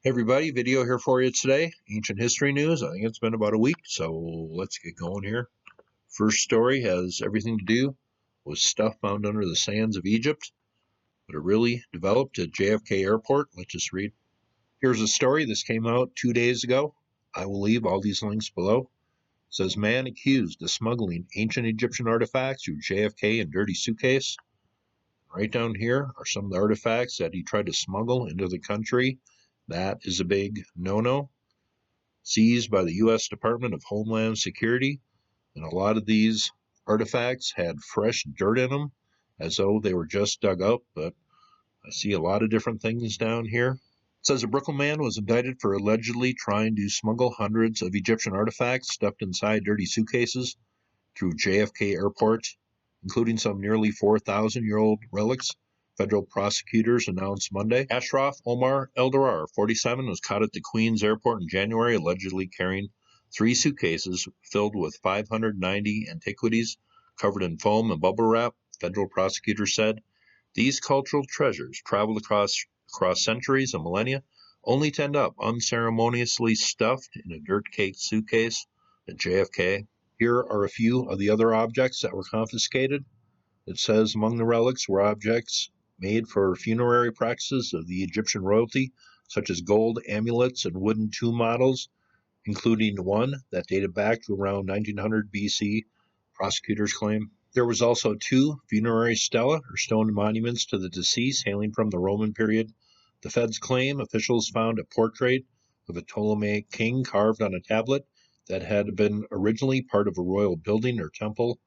Hey everybody, video here for you today. Ancient history news. I think it's been about a week, so let's get going here. First story has everything to do with stuff found under the sands of Egypt, but it really developed at JFK Airport. Let's just read. Here's a story. This came out 2 days ago. I will leave all these links below. It says, man accused of smuggling ancient Egyptian artifacts through JFK in dirty suitcase. Right down here are some of the artifacts that he tried to smuggle into the country. That is a big no-no. Seized by the U.S. Department of Homeland Security, and a lot of these artifacts had fresh dirt in them, as though they were just dug up, but I see a lot of different things down here. It says a Brooklyn man was indicted for allegedly trying to smuggle hundreds of Egyptian artifacts stuffed inside dirty suitcases through JFK Airport, including some nearly 4,000-year-old relics. Federal prosecutors announced Monday. Ashraf Omar Eldarar, 47, was caught at the Queens Airport in January, allegedly carrying 3 suitcases filled with 590 antiquities covered in foam and bubble wrap. Federal prosecutors said these cultural treasures traveled across centuries and millennia, only to end up unceremoniously stuffed in a dirt-caked suitcase at JFK. Here are a few of the other objects that were confiscated. It says among the relics were objects made for funerary practices of the Egyptian royalty, such as gold amulets and wooden tomb models, including one that dated back to around 1900 BC, prosecutors claim. There was also 2 funerary stela, or stone monuments to the deceased, hailing from the Roman period. The feds claim officials found a portrait of a Ptolemaic king carved on a tablet that had been originally part of a royal building or temple.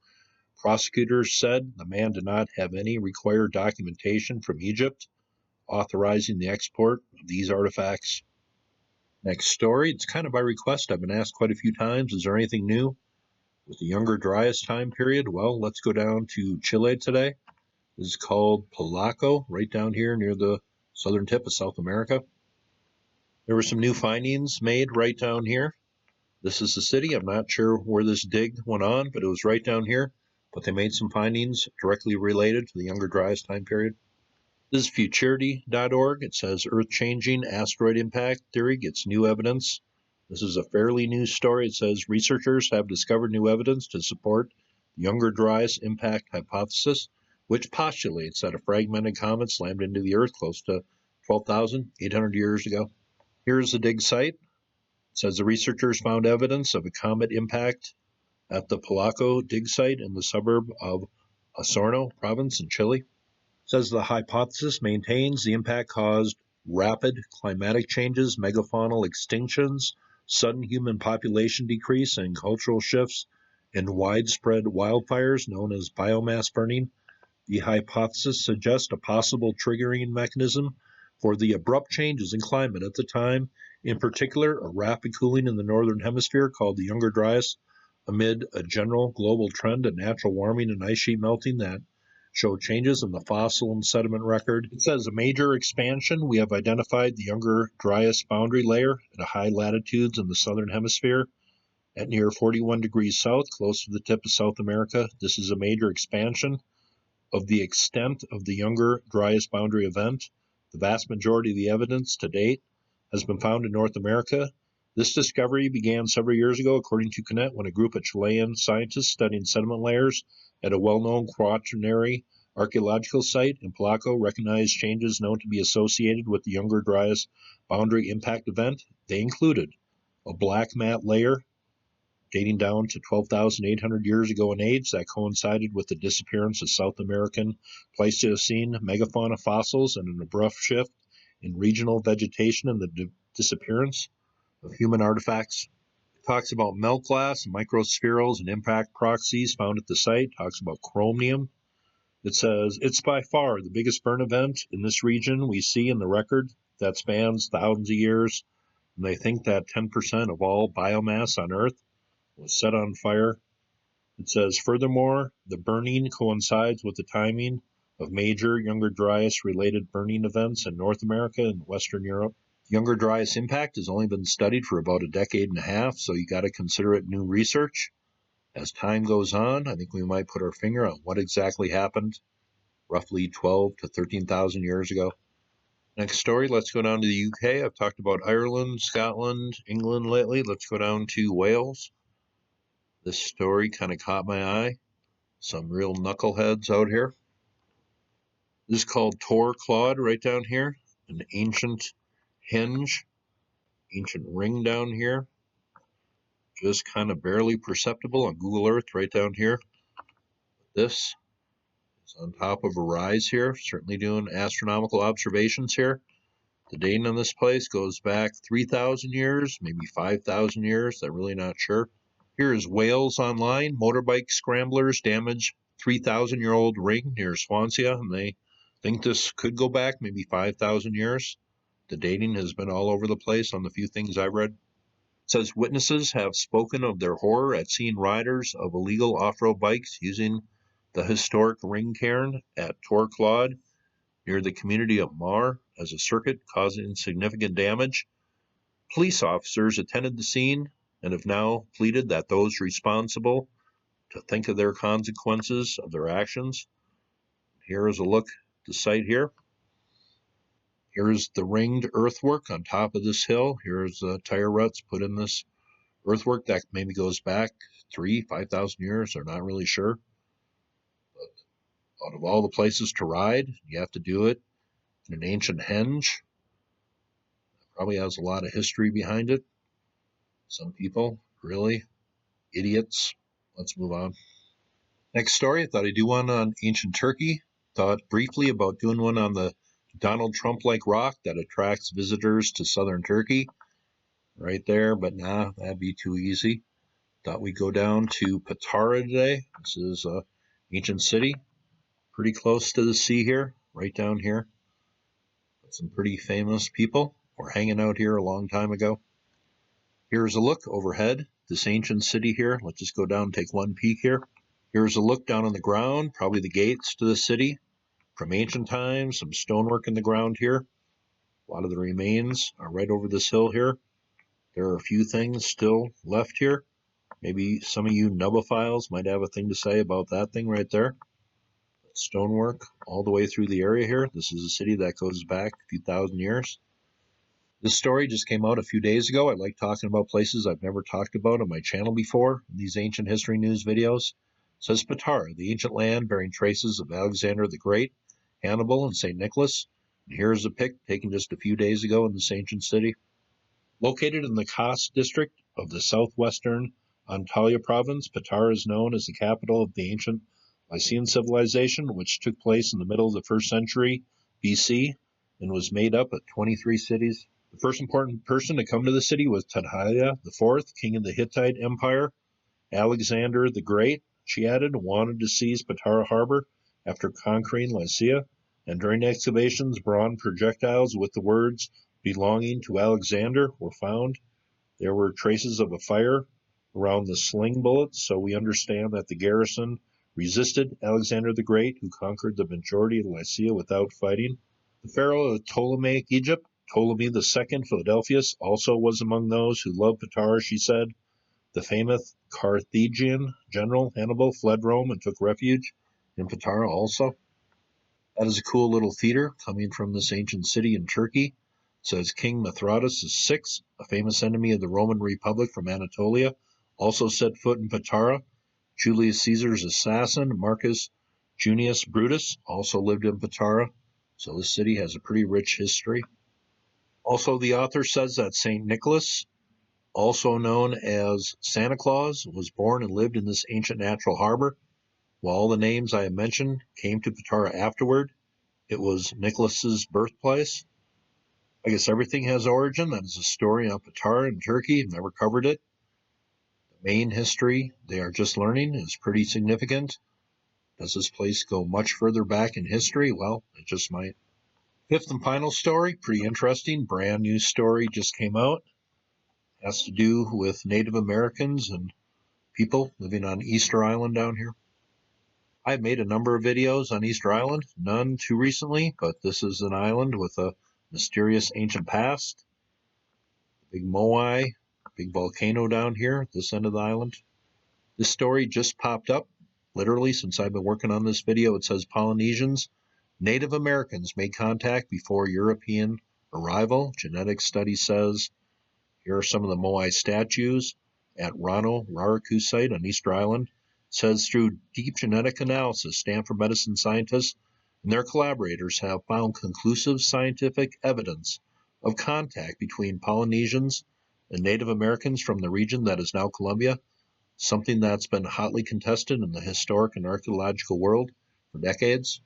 Prosecutors said the man did not have any required documentation from Egypt authorizing the export of these artifacts. Next story, it's kind of by request. I've been asked quite a few times, is there anything new with the Younger Dryas time period? Well, let's go down to Chile today. This is called Polaco, right down here near the southern tip of South America. There were some new findings made right down here. This is the city. I'm not sure where this dig went on, but it was right down here. But they made some findings directly related to the Younger Dryas time period. This is futurity.org. It says Earth-changing asteroid impact theory gets new evidence. This is a fairly new story. It says researchers have discovered new evidence to support the Younger Dryas impact hypothesis, which postulates that a fragmented comet slammed into the Earth close to 12,800 years ago. Here's the dig site. It says the researchers found evidence of a comet impact at the Polaco dig site in the suburb of Osorno province in Chile. It says the hypothesis maintains the impact caused rapid climatic changes, megafaunal extinctions, sudden human population decrease, and cultural shifts in widespread wildfires known as biomass burning. The hypothesis suggests a possible triggering mechanism for the abrupt changes in climate at the time, in particular a rapid cooling in the northern hemisphere called the Younger Dryas, amid a general global trend of natural warming and ice sheet melting that show changes in the fossil and sediment record. It says a major expansion. We have identified the Younger Dryas boundary layer at high latitudes in the southern hemisphere at near 41 degrees south, close to the tip of South America. This is a major expansion of the extent of the Younger Dryas boundary event. The vast majority of the evidence to date has been found in North America. This discovery began several years ago, according to Comet, when a group of Chilean scientists studying sediment layers at a well-known quaternary archaeological site in Polaco recognized changes known to be associated with the Younger Dryas boundary impact event. They included a black mat layer dating down to 12,800 years ago in age that coincided with the disappearance of South American Pleistocene megafauna fossils and an abrupt shift in regional vegetation and the disappearance of human artifacts. It talks about melt glass, microspherules, and impact proxies found at the site. It talks about chromium. It says, it's by far the biggest burn event in this region we see in the record that spans thousands of years, and they think that 10% of all biomass on Earth was set on fire. It says, furthermore, the burning coincides with the timing of major Younger Dryas-related burning events in North America and Western Europe. Younger Dryas impact has only been studied for about a decade and a half, so you got to consider it new research. As time goes on, I think we might put our finger on what exactly happened roughly 12 to 13,000 years ago. Next story, let's go down to the UK. I've talked about Ireland, Scotland, England lately. Let's go down to Wales. This story kind of caught my eye. Some real knuckleheads out here. This is called TorClawdd right down here. An ancient henge, ancient ring down here. Just kind of barely perceptible on Google Earth right down here. This is on top of a rise here. Certainly doing astronomical observations here. The dating on this place goes back 3,000 years, maybe 5,000 years. I'm really not sure. Here is Wales Online. Motorbike scramblers damage 3,000-year-old ring near Swansea, and they think this could go back maybe 5,000 years. The dating has been all over the place on the few things I've read. It says witnesses have spoken of their horror at seeing riders of illegal off-road bikes using the historic ring cairn at TorClawdd near the community of Mar as a circuit, causing significant damage. Police officers attended the scene and have now pleaded that those responsible to think of their consequences of their actions. Here is a look at the site here. Here is the ringed earthwork on top of this hill. Here's tire ruts put in this earthwork that maybe goes back 5,000 years. They're not really sure. But out of all the places to ride, you have to do it in an ancient henge. Probably has a lot of history behind it. Some people, really, idiots. Let's move on. Next story, I thought I'd do one on ancient Turkey. Thought briefly about doing one on the Donald Trump-like rock that attracts visitors to southern Turkey. Right there, but nah, that'd be too easy. Thought we'd go down to Patara today. This is an ancient city, pretty close to the sea here, right down here. Some pretty famous people were hanging out here a long time ago. Here's a look overhead, this ancient city here. Let's just go down and take one peek here. Here's a look down on the ground, probably the gates to the city from ancient times, some stonework in the ground here. A lot of the remains are right over this hill here. There are a few things still left here. Maybe some of you nubophiles might have a thing to say about that thing right there. Stonework all the way through the area here. This is a city that goes back a few thousand years. This story just came out a few days ago. I like talking about places I've never talked about on my channel before in these ancient history news videos. It says Patara, the ancient land bearing traces of Alexander the Great, Hannibal, and St. Nicholas. And here's a pic taken just a few days ago in this ancient city. Located in the Kos district of the southwestern Antalya province, Patara is known as the capital of the ancient Lycian civilization, which took place in the middle of the 1st century BC and was made up of 23 cities. The first important person to come to the city was Tadhaya IV, king of the Hittite Empire. Alexander the Great, she added, wanted to seize Patara harbor after conquering Lycia, and during excavations, bronze projectiles with the words belonging to Alexander were found. There were traces of a fire around the sling bullets, so we understand that the garrison resisted Alexander the Great, who conquered the majority of Lycia without fighting. The pharaoh of Ptolemaic Egypt, Ptolemy II Philadelphus, also was among those who loved Patara, she said. The famous Carthaginian general Hannibal fled Rome and took refuge in Patara also. That is a cool little theater coming from this ancient city in Turkey. It says King Mithridates VI, a famous enemy of the Roman Republic from Anatolia, also set foot in Patara. Julius Caesar's assassin, Marcus Junius Brutus, also lived in Patara. So this city has a pretty rich history. Also, the author says that St. Nicolas, also known as Santa Claus, was born and lived in this ancient natural harbor. While all the names I have mentioned came to Patara afterward, it was Nicholas's birthplace. I guess everything has origin. That is a story on Patara in Turkey. I've never covered it. The main history they are just learning is pretty significant. Does this place go much further back in history? Well, it just might. Fifth and final story, pretty interesting. Brand new story just came out. It has to do with Native Americans and people living on Easter Island down here. I've made a number of videos on Easter Island, none too recently, but this is an island with a mysterious ancient past. Big moai, big volcano down here at this end of the island. This story just popped up, literally, since I've been working on this video. It says Polynesians Native Americans made contact before European arrival. Genetic study says here are some of the Moai statues at Rano Raraku site on Easter Island. It says through deep genetic analysis, Stanford medicine scientists and their collaborators have found conclusive scientific evidence of contact between Polynesians and Native Americans from the region that is now Colombia, something that's been hotly contested in the historic and archaeological world for decades.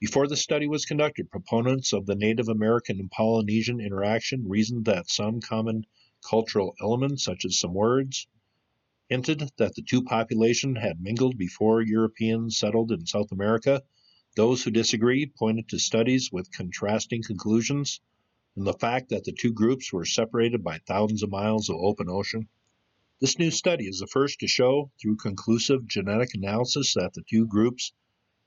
Before the study was conducted, proponents of the Native American and Polynesian interaction reasoned that some common cultural elements, such as some words, hinted that the two populations had mingled before Europeans settled in South America. Those who disagreed pointed to studies with contrasting conclusions and the fact that the two groups were separated by thousands of miles of open ocean. This new study is the first to show, through conclusive genetic analysis, that the two groups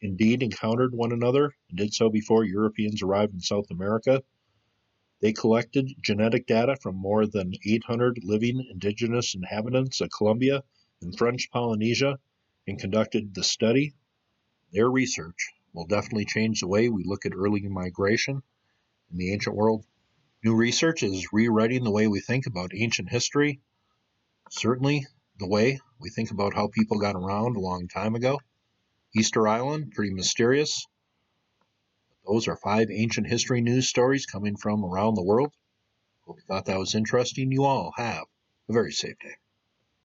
indeed encountered one another and did so before Europeans arrived in South America. They collected genetic data from more than 800 living indigenous inhabitants of Colombia and French Polynesia and conducted the study. Their research will definitely change the way we look at early migration in the ancient world. New research is rewriting the way we think about ancient history, certainly the way we think about how people got around a long time ago. Easter Island, pretty mysterious. Those are 5 ancient history news stories coming from around the world. Hope you thought that was interesting. You all have a very safe day.